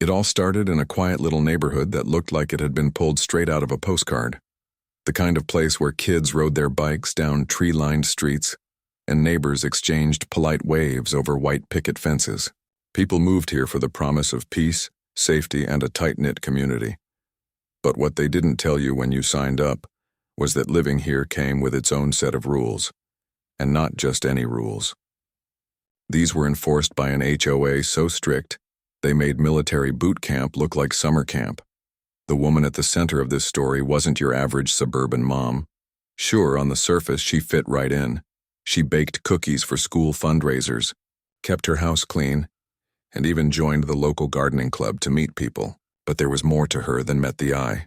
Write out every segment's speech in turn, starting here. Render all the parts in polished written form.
It all started in a quiet little neighborhood that looked like it had been pulled straight out of a postcard. The kind of place where kids rode their bikes down tree-lined streets and neighbors exchanged polite waves over white picket fences. People moved here for the promise of peace, safety, and a tight-knit community. But what they didn't tell you when you signed up was that living here came with its own set of rules, and not just any rules. These were enforced by an HOA so strict they made military boot camp look like summer camp. The woman at the center of this story wasn't your average suburban mom. Sure, on the surface she fit right in. She baked cookies for school fundraisers, kept her house clean, and even joined the local gardening club to meet people. But there was more to her than met the eye.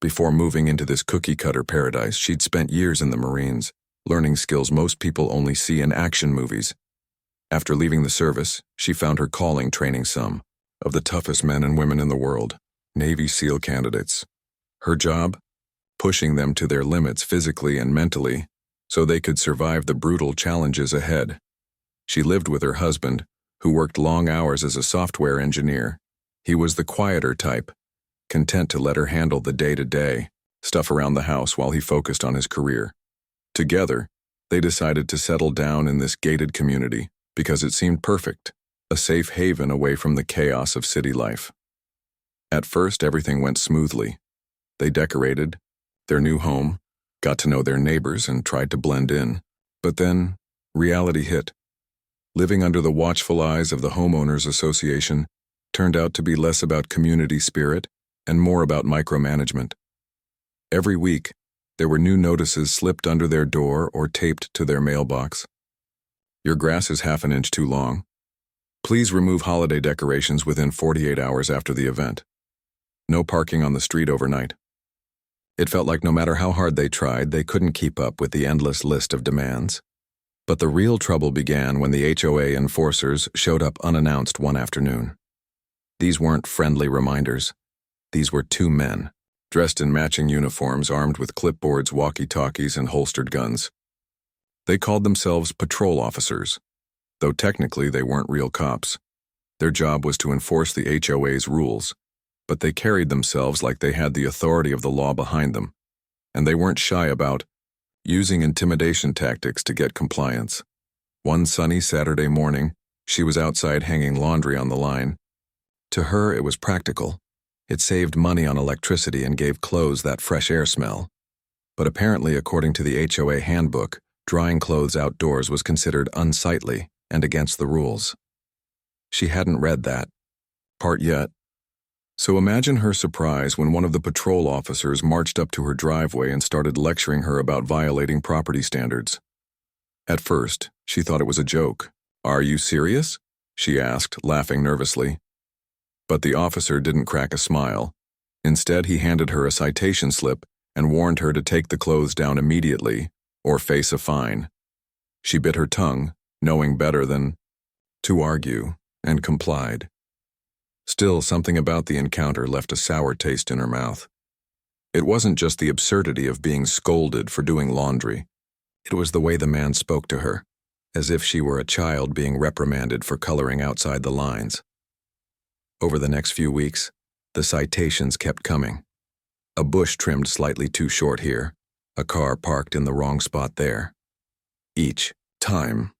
Before moving into this cookie-cutter paradise, she'd spent years in the Marines, learning skills most people only see in action movies. After leaving the service, she found her calling training some of the toughest men and women in the world, Navy SEAL candidates. Her job? Pushing them to their limits physically and mentally so they could survive the brutal challenges ahead. She lived with her husband, who worked long hours as a software engineer. He was the quieter type, content to let her handle the day-to-day stuff around the house while he focused on his career. Together, they decided to settle down in this gated community because it seemed perfect, a safe haven away from the chaos of city life. At first, everything went smoothly. They decorated their new home, got to know their neighbors, and tried to blend in. But then, reality hit. Living under the watchful eyes of the Homeowners Association turned out to be less about community spirit and more about micromanagement. Every week, there were new notices slipped under their door or taped to their mailbox. Your grass is half an inch too long. Please remove holiday decorations within 48 hours after the event. No parking on the street overnight. It felt like no matter how hard they tried, they couldn't keep up with the endless list of demands. But the real trouble began when the HOA enforcers showed up unannounced one afternoon. These weren't friendly reminders. These were two men, dressed in matching uniforms, armed with clipboards, walkie-talkies, and holstered guns. They called themselves patrol officers, though technically they weren't real cops. Their job was to enforce the HOA's rules, but they carried themselves like they had the authority of the law behind them, and they weren't shy about using intimidation tactics to get compliance. One sunny Saturday morning, she was outside hanging laundry on the line. To her, it was practical. It saved money on electricity and gave clothes that fresh air smell. But apparently, according to the HOA handbook, drying clothes outdoors was considered unsightly and against the rules. She hadn't read that part yet. So imagine her surprise when one of the patrol officers marched up to her driveway and started lecturing her about violating property standards. At first, she thought it was a joke. "Are you serious?" she asked, laughing nervously. But the officer didn't crack a smile. Instead, he handed her a citation slip and warned her to take the clothes down immediately or face a fine. She bit her tongue, knowing better than to argue, and complied. Still, something about the encounter left a sour taste in her mouth. It wasn't just the absurdity of being scolded for doing laundry. It was the way the man spoke to her, as if she were a child being reprimanded for coloring outside the lines. Over the next few weeks, the citations kept coming. A bush trimmed slightly too short here, a car parked in the wrong spot there. Each time,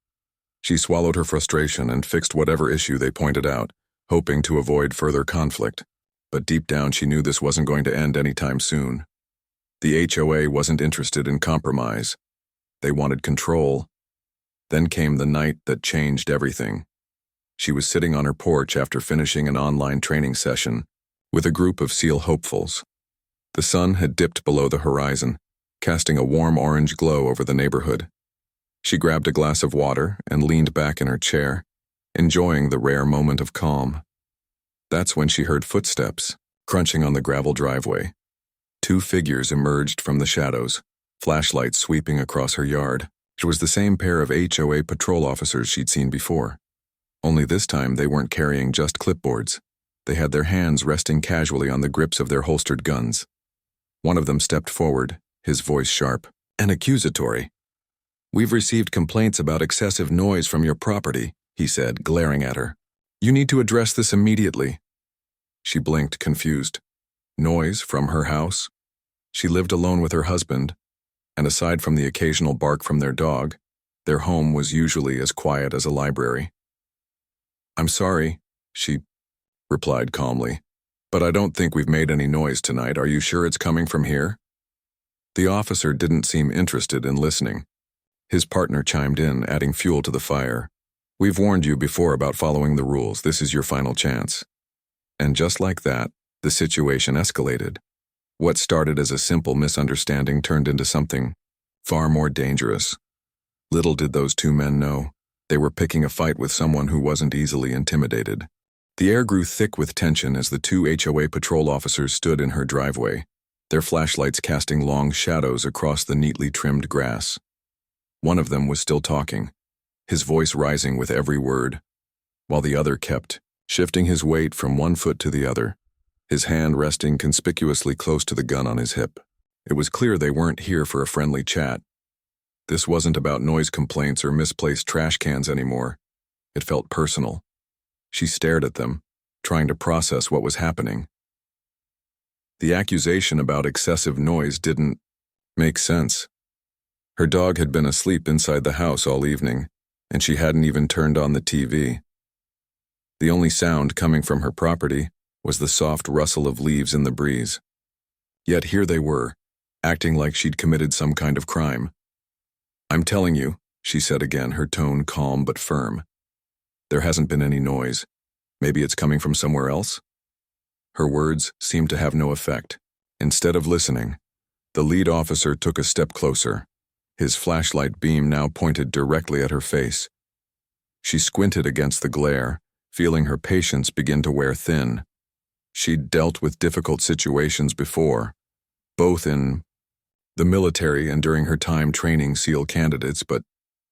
she swallowed her frustration and fixed whatever issue they pointed out, hoping to avoid further conflict. But deep down, she knew this wasn't going to end anytime soon. The HOA wasn't interested in compromise. They wanted control. Then came the night that changed everything. She was sitting on her porch after finishing an online training session with a group of SEAL hopefuls. The sun had dipped below the horizon, casting a warm orange glow over the neighborhood. She grabbed a glass of water and leaned back in her chair, enjoying the rare moment of calm. That's when she heard footsteps crunching on the gravel driveway. Two figures emerged from the shadows, flashlights sweeping across her yard. It was the same pair of HOA patrol officers she'd seen before. Only this time they weren't carrying just clipboards. They had their hands resting casually on the grips of their holstered guns. One of them stepped forward, his voice sharp and accusatory. "We've received complaints about excessive noise from your property," he said, glaring at her. "You need to address this immediately." She blinked, confused. Noise from her house? She lived alone with her husband, and aside from the occasional bark from their dog, their home was usually as quiet as a library. "I'm sorry," she replied calmly, "but I don't think we've made any noise tonight. Are you sure it's coming from here?" The officer didn't seem interested in listening. His partner chimed in, adding fuel to the fire. "We've warned you before about following the rules. This is your final chance." And just like that, the situation escalated. What started as a simple misunderstanding turned into something far more dangerous. Little did those two men know, they were picking a fight with someone who wasn't easily intimidated. The air grew thick with tension as the two HOA patrol officers stood in her driveway, their flashlights casting long shadows across the neatly trimmed grass. One of them was still talking, his voice rising with every word, while the other kept shifting his weight from one foot to the other, his hand resting conspicuously close to the gun on his hip. It was clear they weren't here for a friendly chat. This wasn't about noise complaints or misplaced trash cans anymore. It felt personal. She stared at them, trying to process what was happening. The accusation about excessive noise didn't make sense. Her dog had been asleep inside the house all evening, and she hadn't even turned on the TV. The only sound coming from her property was the soft rustle of leaves in the breeze. Yet here they were, acting like she'd committed some kind of crime. "I'm telling you," she said again, her tone calm but firm. "There hasn't been any noise. Maybe it's coming from somewhere else?" Her words seemed to have no effect. Instead of listening, the lead officer took a step closer, his flashlight beam now pointed directly at her face. She squinted against the glare, feeling her patience begin to wear thin. She'd dealt with difficult situations before, both in the military and during her time training SEAL candidates, but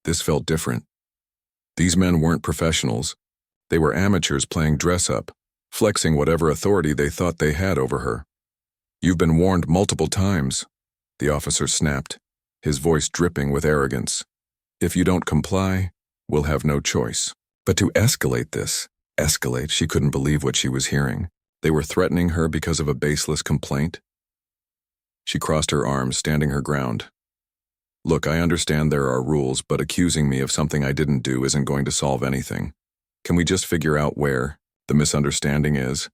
this felt different. These men weren't professionals. They were amateurs playing dress-up, flexing whatever authority they thought they had over her. "You've been warned multiple times," the officer snapped, his voice dripping with arrogance. "If you don't comply, we'll have no choice." But to escalate, she couldn't believe what she was hearing. They were threatening her because of a baseless complaint. She crossed her arms, standing her ground. "Look, I understand there are rules, but accusing me of something I didn't do isn't going to solve anything. Can we just figure out where the misunderstanding is?"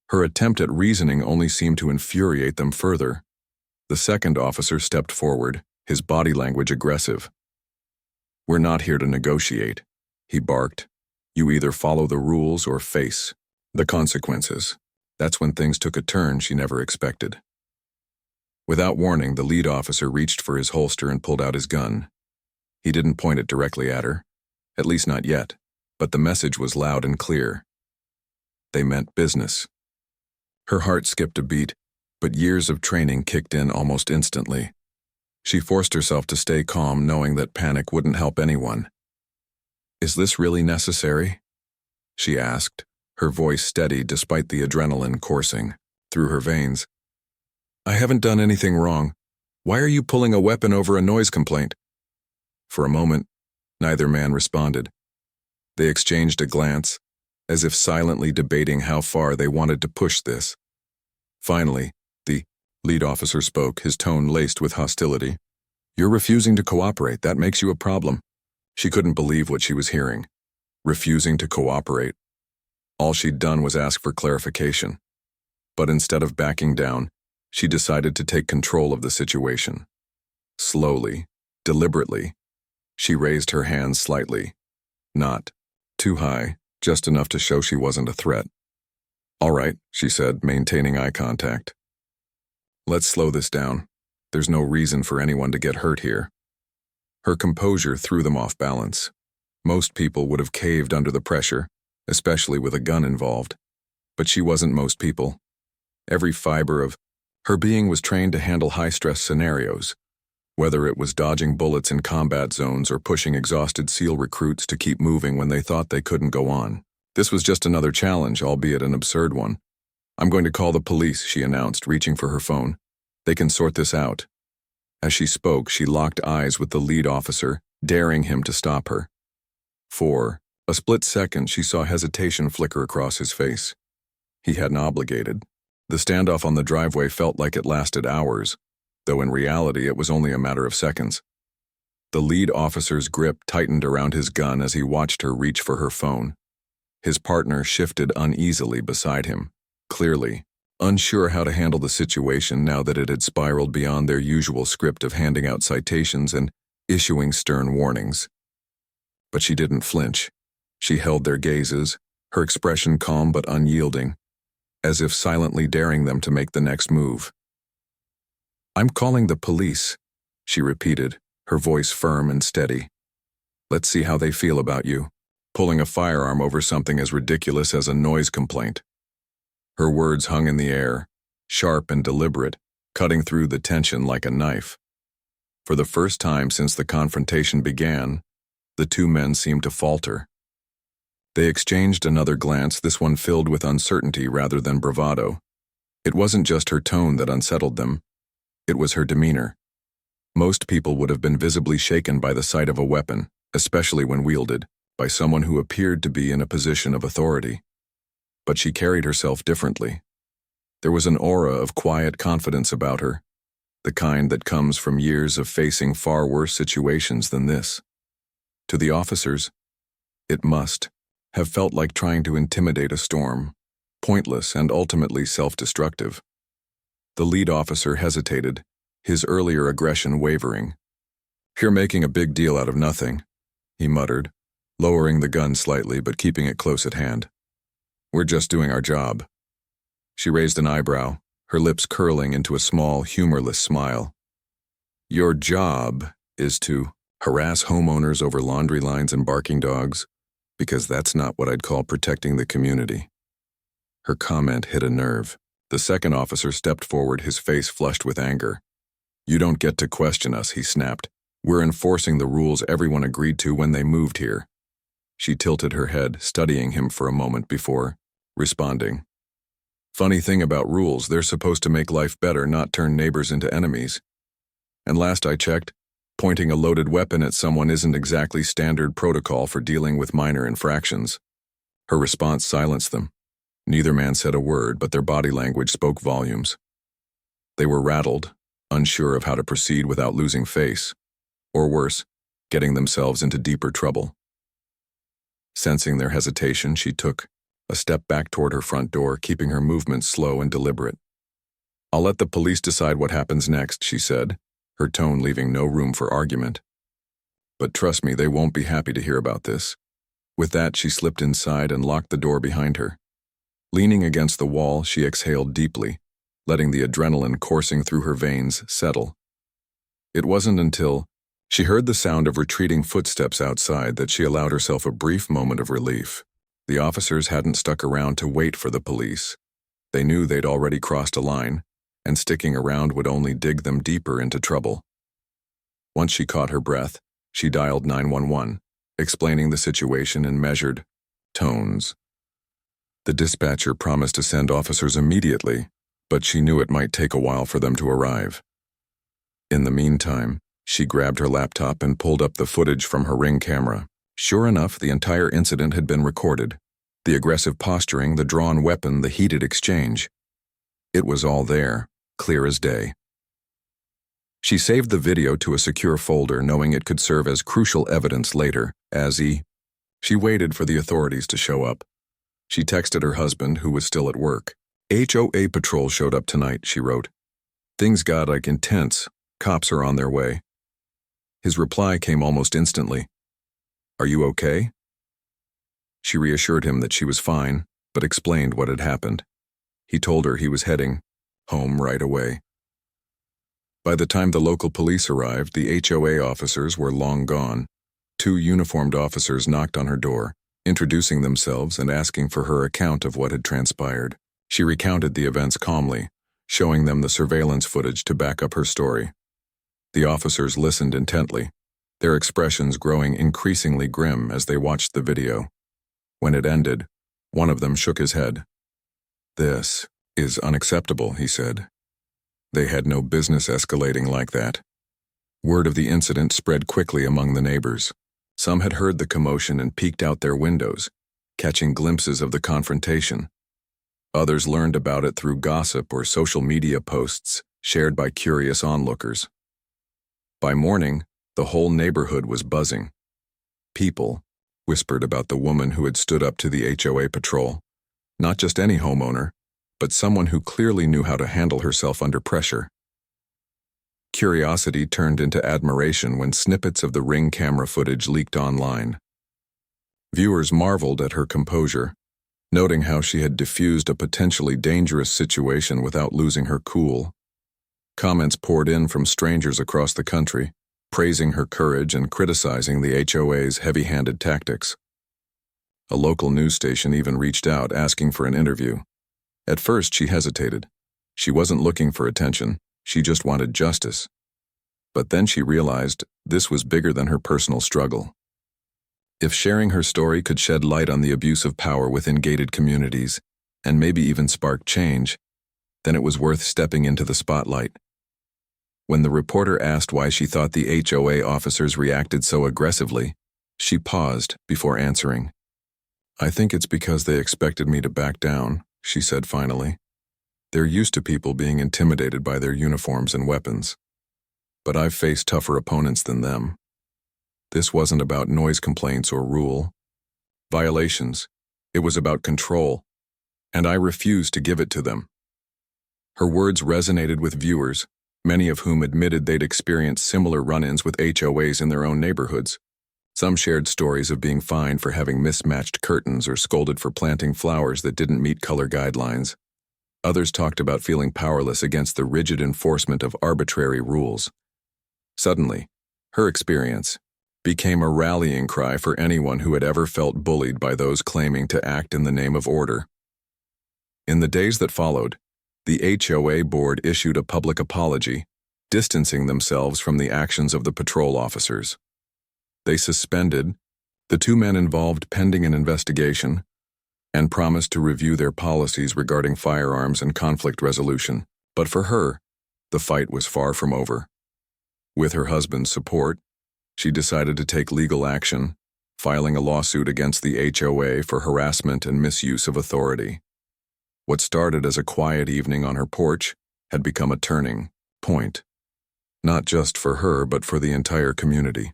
Her attempt at reasoning only seemed to infuriate them further. The second officer stepped forward, his body language aggressive. "We're not here to negotiate," he barked. "You either follow the rules or face the consequences." That's when things took a turn she never expected. Without warning, the lead officer reached for his holster and pulled out his gun. He didn't point it directly at her, at least not yet, but the message was loud and clear. They meant business. Her heart skipped a beat, but years of training kicked in almost instantly. She forced herself to stay calm, knowing that panic wouldn't help anyone. "Is this really necessary?" she asked, her voice steady despite the adrenaline coursing through her veins. "I haven't done anything wrong. Why are you pulling a weapon over a noise complaint?" For a moment, neither man responded. They exchanged a glance, as if silently debating how far they wanted to push this. Finally, the lead officer spoke, his tone laced with hostility. "You're refusing to cooperate. That makes you a problem." She couldn't believe what she was hearing. Refusing to cooperate. All she'd done was ask for clarification. But instead of backing down, she decided to take control of the situation. Slowly, deliberately, she raised her hands slightly. Not too high, just enough to show she wasn't a threat. "All right," she said, maintaining eye contact. "Let's slow this down. There's no reason for anyone to get hurt here." Her composure threw them off balance. Most people would have caved under the pressure, especially with a gun involved. But she wasn't most people. Every fiber of her being was trained to handle high-stress scenarios, whether it was dodging bullets in combat zones or pushing exhausted SEAL recruits to keep moving when they thought they couldn't go on. This was just another challenge, albeit an absurd one. "I'm going to call the police," she announced, reaching for her phone. "They can sort this out." As she spoke, she locked eyes with the lead officer, daring him to stop her. For a split second, she saw hesitation flicker across his face. He hadn't obligated. The standoff on the driveway felt like it lasted hours, though in reality it was only a matter of seconds. The lead officer's grip tightened around his gun as he watched her reach for her phone. His partner shifted uneasily beside him, clearly unsure how to handle the situation now that it had spiraled beyond their usual script of handing out citations and issuing stern warnings. But she didn't flinch. She held their gazes, her expression calm but unyielding, as if silently daring them to make the next move. "I'm calling the police," she repeated, her voice firm and steady. "Let's see how they feel about you, pulling a firearm over something as ridiculous as a noise complaint." Her words hung in the air, sharp and deliberate, cutting through the tension like a knife. For the first time since the confrontation began, the two men seemed to falter. They exchanged another glance, this one filled with uncertainty rather than bravado. It wasn't just her tone that unsettled them. It was her demeanor. Most people would have been visibly shaken by the sight of a weapon, especially when wielded by someone who appeared to be in a position of authority. But she carried herself differently. There was an aura of quiet confidence about her, the kind that comes from years of facing far worse situations than this. To the officers, it must have felt like trying to intimidate a storm, pointless and ultimately self-destructive. The lead officer hesitated, his earlier aggression wavering. "You're making a big deal out of nothing," he muttered, lowering the gun slightly but keeping it close at hand. "We're just doing our job." She raised an eyebrow, her lips curling into a small, humorless smile. "Your job is to harass homeowners over laundry lines and barking dogs, because that's not what I'd call protecting the community." Her comment hit a nerve. The second officer stepped forward, his face flushed with anger. "You don't get to question us," he snapped. "We're enforcing the rules everyone agreed to when they moved here." She tilted her head, studying him for a moment before responding. "Funny thing about rules, they're supposed to make life better, not turn neighbors into enemies. And last I checked, pointing a loaded weapon at someone isn't exactly standard protocol for dealing with minor infractions." Her response silenced them. Neither man said a word, but their body language spoke volumes. They were rattled, unsure of how to proceed without losing face, or worse, getting themselves into deeper trouble. Sensing their hesitation, she took a step back toward her front door, keeping her movements slow and deliberate. "I'll let the police decide what happens next," she said, her tone leaving no room for argument. "But trust me, they won't be happy to hear about this." With that, she slipped inside and locked the door behind her. Leaning against the wall, she exhaled deeply, letting the adrenaline coursing through her veins settle. It wasn't until she heard the sound of retreating footsteps outside that she allowed herself a brief moment of relief. The officers hadn't stuck around to wait for the police. They knew they'd already crossed a line, and sticking around would only dig them deeper into trouble. Once she caught her breath, she dialed 911, explaining the situation in measured tones. The dispatcher promised to send officers immediately, but she knew it might take a while for them to arrive. In the meantime, she grabbed her laptop and pulled up the footage from her Ring camera. Sure enough, the entire incident had been recorded. The aggressive posturing, the drawn weapon, the heated exchange. It was all there, clear as day. She saved the video to a secure folder, knowing it could serve as crucial evidence later, She waited for the authorities to show up. She texted her husband, who was still at work. "HOA patrol showed up tonight," she wrote. "Things got intense. Cops are on their way." His reply came almost instantly. "Are you okay?" She reassured him that she was fine, but explained what had happened. He told her he was heading home right away. By the time the local police arrived, the HOA officers were long gone. Two uniformed officers knocked on her door, introducing themselves and asking for her account of what had transpired. She recounted the events calmly, showing them the surveillance footage to back up her story. The officers listened intently, their expressions growing increasingly grim as they watched the video. When it ended, one of them shook his head. "This is unacceptable," he said. "They had no business escalating like that." Word of the incident spread quickly among the neighbors. Some had heard the commotion and peeked out their windows, catching glimpses of the confrontation. Others learned about it through gossip or social media posts shared by curious onlookers. By morning, the whole neighborhood was buzzing. People whispered about the woman who had stood up to the HOA patrol, not just any homeowner, but someone who clearly knew how to handle herself under pressure. Curiosity turned into admiration when snippets of the Ring camera footage leaked online. Viewers marveled at her composure, noting how she had diffused a potentially dangerous situation without losing her cool. Comments poured in from strangers across the country, praising her courage and criticizing the HOA's heavy-handed tactics. A local news station even reached out asking for an interview. At first, she hesitated. She wasn't looking for attention, she just wanted justice. But then she realized this was bigger than her personal struggle. If sharing her story could shed light on the abuse of power within gated communities, and maybe even spark change, then it was worth stepping into the spotlight. When the reporter asked why she thought the HOA officers reacted so aggressively, she paused before answering. "I think it's because they expected me to back down," she said finally. "They're used to people being intimidated by their uniforms and weapons. But I've faced tougher opponents than them. This wasn't about noise complaints or rule violations. It was about control, and I refused to give it to them." Her words resonated with viewers, many of whom admitted they'd experienced similar run-ins with HOAs in their own neighborhoods. Some shared stories of being fined for having mismatched curtains or scolded for planting flowers that didn't meet color guidelines. Others talked about feeling powerless against the rigid enforcement of arbitrary rules. Suddenly, her experience became a rallying cry for anyone who had ever felt bullied by those claiming to act in the name of order. In the days that followed, the HOA board issued a public apology, distancing themselves from the actions of the patrol officers. They suspended the two men involved pending an investigation and promised to review their policies regarding firearms and conflict resolution. But for her, the fight was far from over. With her husband's support, she decided to take legal action, filing a lawsuit against the HOA for harassment and misuse of authority. What started as a quiet evening on her porch had become a turning point, not just for her but for the entire community.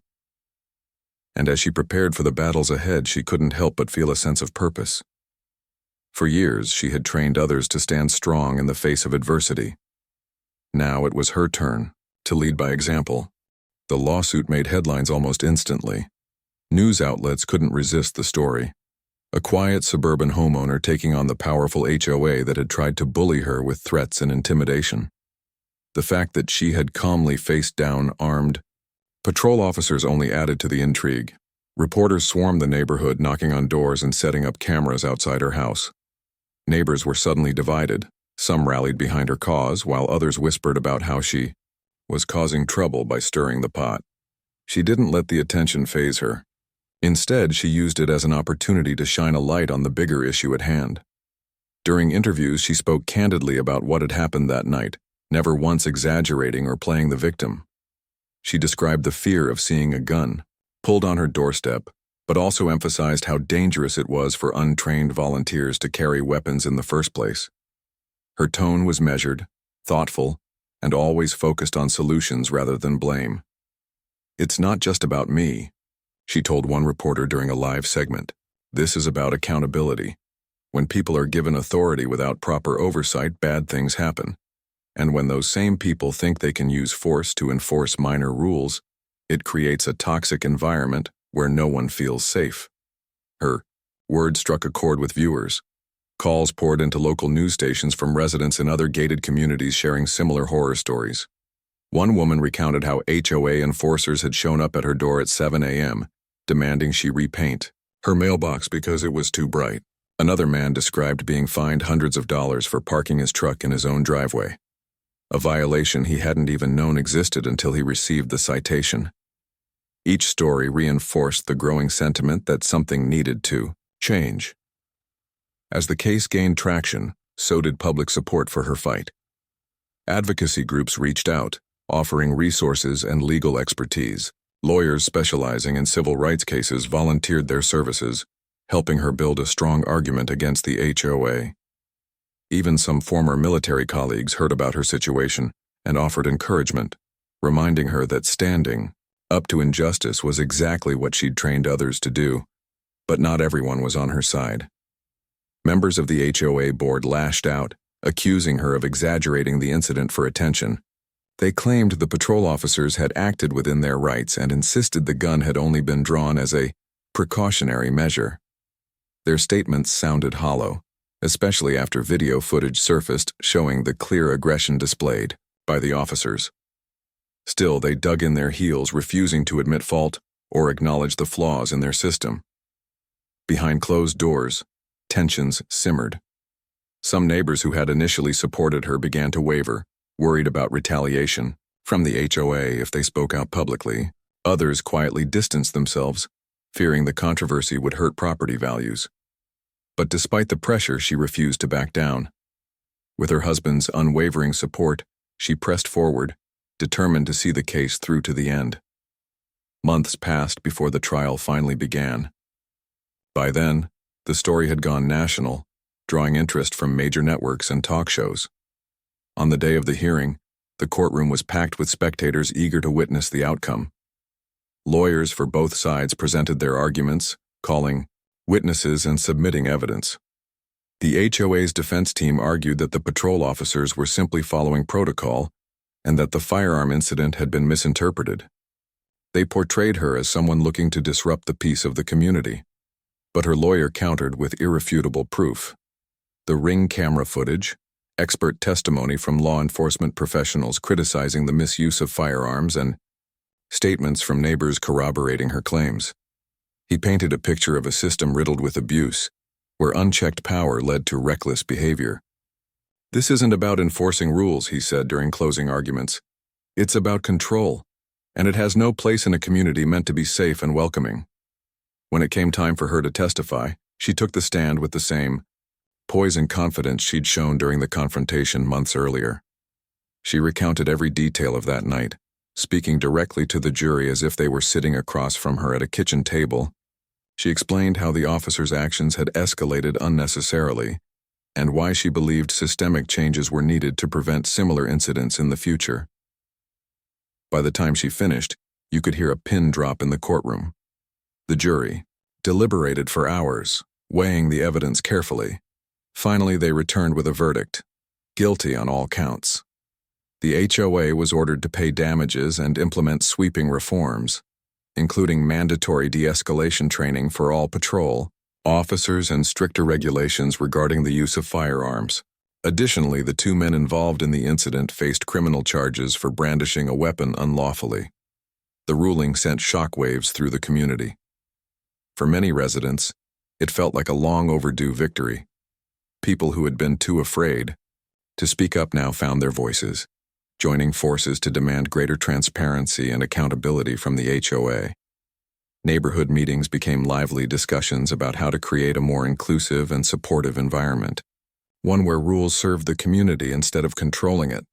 And as she prepared for the battles ahead, she couldn't help but feel a sense of purpose. For years, she had trained others to stand strong in the face of adversity. Now it was her turn to lead by example. The lawsuit made headlines almost instantly. News outlets couldn't resist the story. A quiet suburban homeowner taking on the powerful HOA that had tried to bully her with threats and intimidation. The fact that she had calmly faced down armed patrol officers only added to the intrigue. Reporters swarmed the neighborhood, knocking on doors and setting up cameras outside her house. Neighbors were suddenly divided. Some rallied behind her cause, while others whispered about how she was causing trouble by stirring the pot. She didn't let the attention faze her. Instead, she used it as an opportunity to shine a light on the bigger issue at hand. During interviews, she spoke candidly about what had happened that night, never once exaggerating or playing the victim. She described the fear of seeing a gun pulled on her doorstep, but also emphasized how dangerous it was for untrained volunteers to carry weapons in the first place. Her tone was measured, thoughtful, and always focused on solutions rather than blame. "It's not just about me," she told one reporter during a live segment. "This is about accountability. When people are given authority without proper oversight, bad things happen. And when those same people think they can use force to enforce minor rules, it creates a toxic environment where no one feels safe." Her words struck a chord with viewers. Calls poured into local news stations from residents in other gated communities sharing similar horror stories. One woman recounted how HOA enforcers had shown up at her door at 7 a.m., demanding she repaint her mailbox because it was too bright. Another man described being fined hundreds of dollars for parking his truck in his own driveway, a violation he hadn't even known existed until he received the citation. Each story reinforced the growing sentiment that something needed to change. As the case gained traction, so did public support for her fight. Advocacy groups reached out, offering resources and legal expertise. Lawyers specializing in civil rights cases volunteered their services, helping her build a strong argument against the HOA. Even some former military colleagues heard about her situation and offered encouragement, reminding her that standing up to injustice was exactly what she'd trained others to do, but not everyone was on her side. Members of the HOA board lashed out, accusing her of exaggerating the incident for attention. They claimed the patrol officers had acted within their rights and insisted the gun had only been drawn as a precautionary measure. Their statements sounded hollow, especially after video footage surfaced showing the clear aggression displayed by the officers. Still, they dug in their heels, refusing to admit fault or acknowledge the flaws in their system. Behind closed doors, tensions simmered. Some neighbors who had initially supported her began to waver, worried about retaliation from the HOA if they spoke out publicly. Others quietly distanced themselves, fearing the controversy would hurt property values. But despite the pressure, she refused to back down. With her husband's unwavering support, she pressed forward, determined to see the case through to the end. Months passed before the trial finally began. By then, the story had gone national, drawing interest from major networks and talk shows. On the day of the hearing, the courtroom was packed with spectators eager to witness the outcome. Lawyers for both sides presented their arguments, calling witnesses and submitting evidence. The HOA's defense team argued that the patrol officers were simply following protocol and that the firearm incident had been misinterpreted. They portrayed her as someone looking to disrupt the peace of the community. But her lawyer countered with irrefutable proof. The Ring camera footage, expert testimony from law enforcement professionals criticizing the misuse of firearms, and statements from neighbors corroborating her claims. He painted a picture of a system riddled with abuse, where unchecked power led to reckless behavior. "This isn't about enforcing rules," he said during closing arguments. "It's about control, and it has no place in a community meant to be safe and welcoming." When it came time for her to testify, she took the stand with the same poise and confidence she'd shown during the confrontation months earlier. She recounted every detail of that night, speaking directly to the jury as if they were sitting across from her at a kitchen table. She explained how the officers' actions had escalated unnecessarily, and why she believed systemic changes were needed to prevent similar incidents in the future. By the time she finished, you could hear a pin drop in the courtroom. The jury deliberated for hours, weighing the evidence carefully. Finally, they returned with a verdict: guilty on all counts. The HOA was ordered to pay damages and implement sweeping reforms, including mandatory de-escalation training for all patrol officers and stricter regulations regarding the use of firearms. Additionally, the two men involved in the incident faced criminal charges for brandishing a weapon unlawfully. The ruling sent shockwaves through the community. For many residents, it felt like a long overdue victory. People who had been too afraid to speak up now found their voices, joining forces to demand greater transparency and accountability from the HOA. Neighborhood meetings became lively discussions about how to create a more inclusive and supportive environment, one where rules served the community instead of controlling it.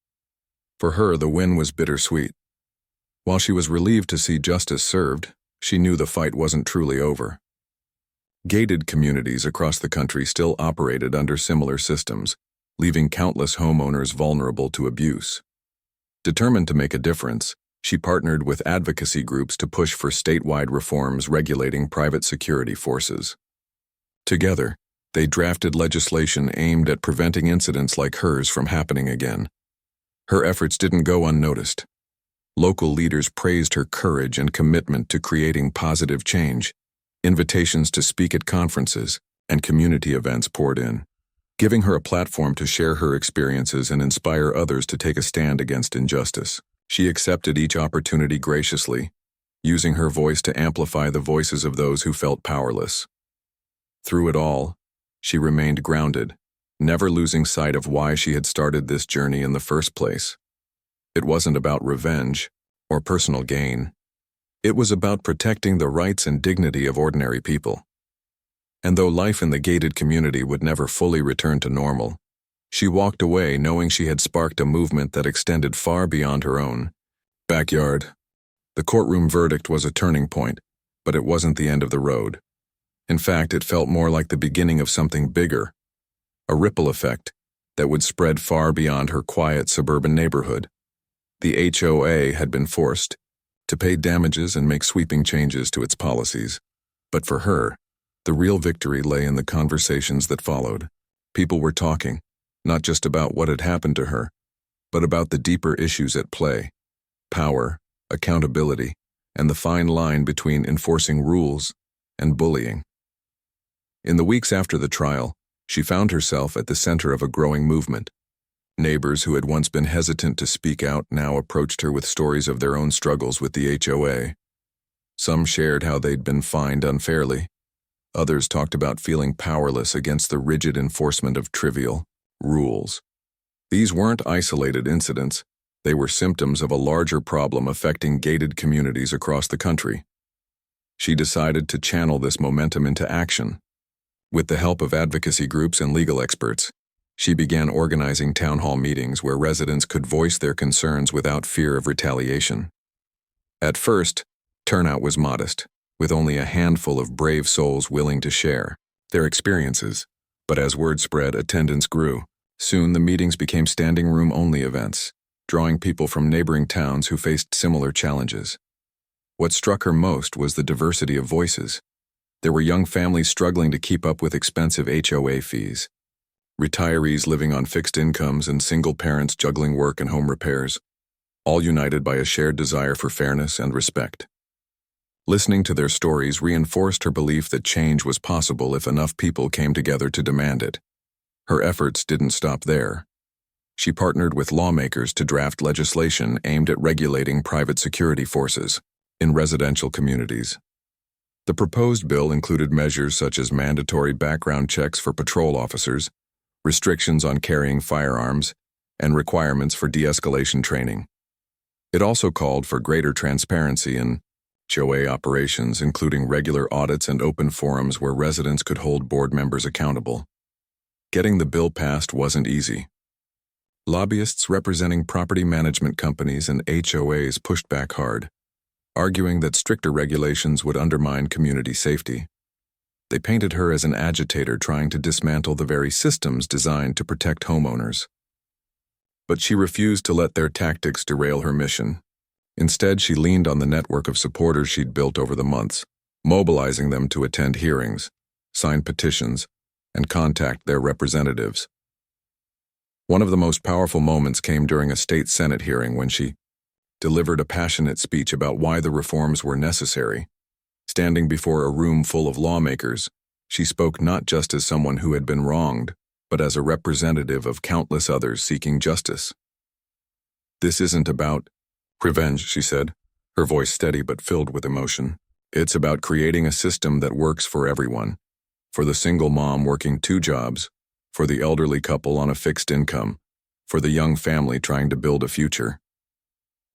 For her, the win was bittersweet. While she was relieved to see justice served, she knew the fight wasn't truly over. Gated communities across the country still operated under similar systems, leaving countless homeowners vulnerable to abuse. Determined to make a difference, she partnered with advocacy groups to push for statewide reforms regulating private security forces. Together, they drafted legislation aimed at preventing incidents like hers from happening again. Her efforts didn't go unnoticed. Local leaders praised her courage and commitment to creating positive change. Invitations to speak at conferences and community events poured in, giving her a platform to share her experiences and inspire others to take a stand against injustice. She accepted each opportunity graciously, using her voice to amplify the voices of those who felt powerless. Through it all, she remained grounded, never losing sight of why she had started this journey in the first place. It wasn't about revenge or personal gain. It was about protecting the rights and dignity of ordinary people. And though life in the gated community would never fully return to normal, she walked away knowing she had sparked a movement that extended far beyond her own backyard. The courtroom verdict was a turning point, but it wasn't the end of the road. In fact, it felt more like the beginning of something bigger, a ripple effect that would spread far beyond her quiet suburban neighborhood. The HOA had been forced to pay damages and make sweeping changes to its policies. But for her, the real victory lay in the conversations that followed. People were talking, not just about what had happened to her, but about the deeper issues at play: power, accountability, and the fine line between enforcing rules and bullying. In the weeks after the trial, she found herself at the center of a growing movement. Neighbors who had once been hesitant to speak out now approached her with stories of their own struggles with the HOA. Some shared how they'd been fined unfairly. Others talked about feeling powerless against the rigid enforcement of trivial rules. These weren't isolated incidents. They were symptoms of a larger problem affecting gated communities across the country. She decided to channel this momentum into action. With the help of advocacy groups and legal experts, she began organizing town hall meetings where residents could voice their concerns without fear of retaliation. At first, turnout was modest, with only a handful of brave souls willing to share their experiences. But as word spread, attendance grew. Soon the meetings became standing room-only events, drawing people from neighboring towns who faced similar challenges. What struck her most was the diversity of voices. There were young families struggling to keep up with expensive HOA fees, retirees living on fixed incomes, and single parents juggling work and home repairs, all united by a shared desire for fairness and respect. Listening to their stories reinforced her belief that change was possible if enough people came together to demand it. Her efforts didn't stop there. She partnered with lawmakers to draft legislation aimed at regulating private security forces in residential communities. The proposed bill included measures such as mandatory background checks for patrol officers, restrictions on carrying firearms, and requirements for de-escalation training. It also called for greater transparency in HOA operations, including regular audits and open forums where residents could hold board members accountable. Getting the bill passed wasn't easy. Lobbyists representing property management companies and HOAs pushed back hard, arguing that stricter regulations would undermine community safety. They painted her as an agitator trying to dismantle the very systems designed to protect homeowners. But she refused to let their tactics derail her mission. Instead, she leaned on the network of supporters she'd built over the months, mobilizing them to attend hearings, sign petitions, and contact their representatives. One of the most powerful moments came during a state Senate hearing when she delivered a passionate speech about why the reforms were necessary. Standing before a room full of lawmakers, she spoke not just as someone who had been wronged, but as a representative of countless others seeking justice. "This isn't about revenge," she said, her voice steady but filled with emotion. "It's about creating a system that works for everyone. For the single mom working 2 jobs, for the elderly couple on a fixed income, for the young family trying to build a future.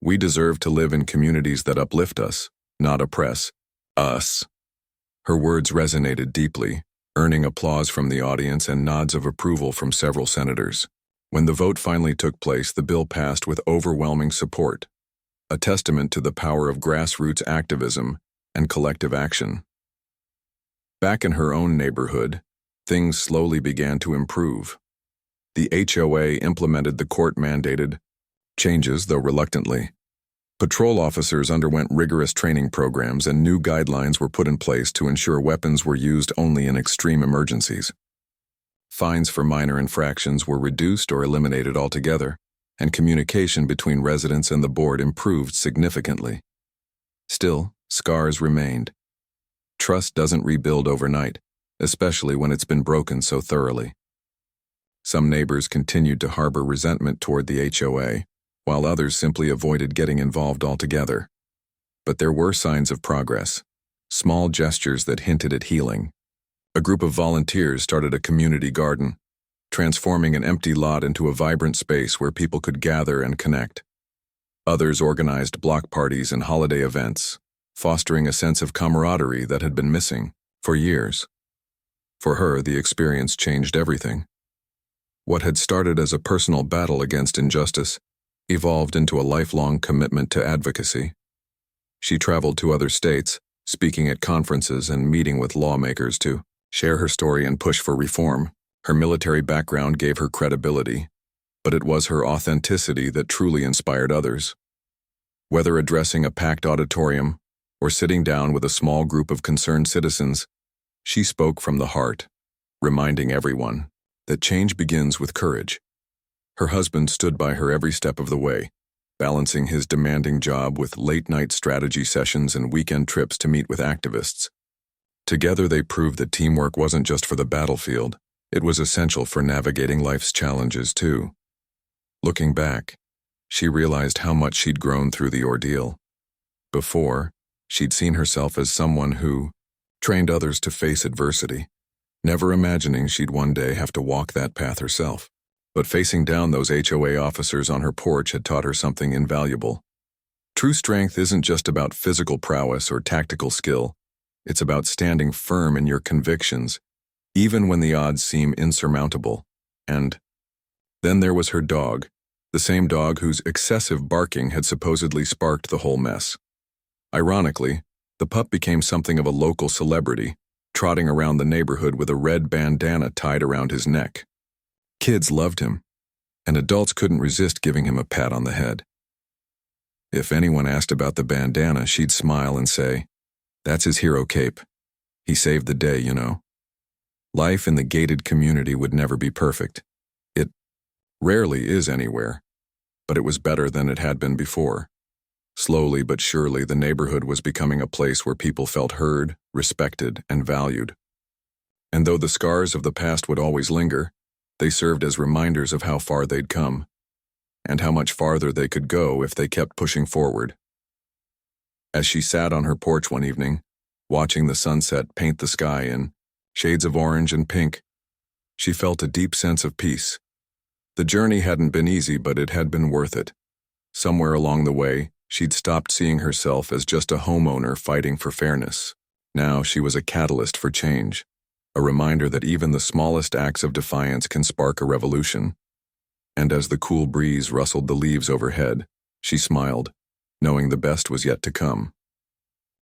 We deserve to live in communities that uplift us, not oppress us." Her words resonated deeply, earning applause from the audience and nods of approval from several senators. When the vote finally took place, the bill passed with overwhelming support, a testament to the power of grassroots activism and collective action. Back in her own neighborhood, things slowly began to improve. The HOA implemented the court-mandated changes, though reluctantly. Patrol officers underwent rigorous training programs, and new guidelines were put in place to ensure weapons were used only in extreme emergencies. Fines for minor infractions were reduced or eliminated altogether, and communication between residents and the board improved significantly. Still, scars remained. Trust doesn't rebuild overnight, especially when it's been broken so thoroughly. Some neighbors continued to harbor resentment toward the HOA, while others simply avoided getting involved altogether. But there were signs of progress, small gestures that hinted at healing. A group of volunteers started a community garden, transforming an empty lot into a vibrant space where people could gather and connect. Others organized block parties and holiday events, fostering a sense of camaraderie that had been missing for years. For her, the experience changed everything. What had started as a personal battle against injustice evolved into a lifelong commitment to advocacy. She traveled to other states, speaking at conferences and meeting with lawmakers to share her story and push for reform. Her military background gave her credibility, but it was her authenticity that truly inspired others. Whether addressing a packed auditorium or sitting down with a small group of concerned citizens, she spoke from the heart, reminding everyone that change begins with courage. Her husband stood by her every step of the way, balancing his demanding job with late-night strategy sessions and weekend trips to meet with activists. Together they proved that teamwork wasn't just for the battlefield, it was essential for navigating life's challenges too. Looking back, she realized how much she'd grown through the ordeal. Before, she'd seen herself as someone who trained others to face adversity, never imagining she'd one day have to walk that path herself. But facing down those HOA officers on her porch had taught her something invaluable. True strength isn't just about physical prowess or tactical skill. It's about standing firm in your convictions, even when the odds seem insurmountable. And then there was her dog, the same dog whose excessive barking had supposedly sparked the whole mess. Ironically, the pup became something of a local celebrity, trotting around the neighborhood with a red bandana tied around his neck. Kids loved him, and adults couldn't resist giving him a pat on the head. If anyone asked about the bandana, she'd smile and say, "That's his hero cape. He saved the day, you know." Life in the gated community would never be perfect. It rarely is anywhere, but it was better than it had been before. Slowly but surely, the neighborhood was becoming a place where people felt heard, respected, and valued. And though the scars of the past would always linger, they served as reminders of how far they'd come, and how much farther they could go if they kept pushing forward. As she sat on her porch one evening, watching the sunset paint the sky in shades of orange and pink, she felt a deep sense of peace. The journey hadn't been easy, but it had been worth it. Somewhere along the way, she'd stopped seeing herself as just a homeowner fighting for fairness. Now she was a catalyst for change, a reminder that even the smallest acts of defiance can spark a revolution. And as the cool breeze rustled the leaves overhead, she smiled, knowing the best was yet to come.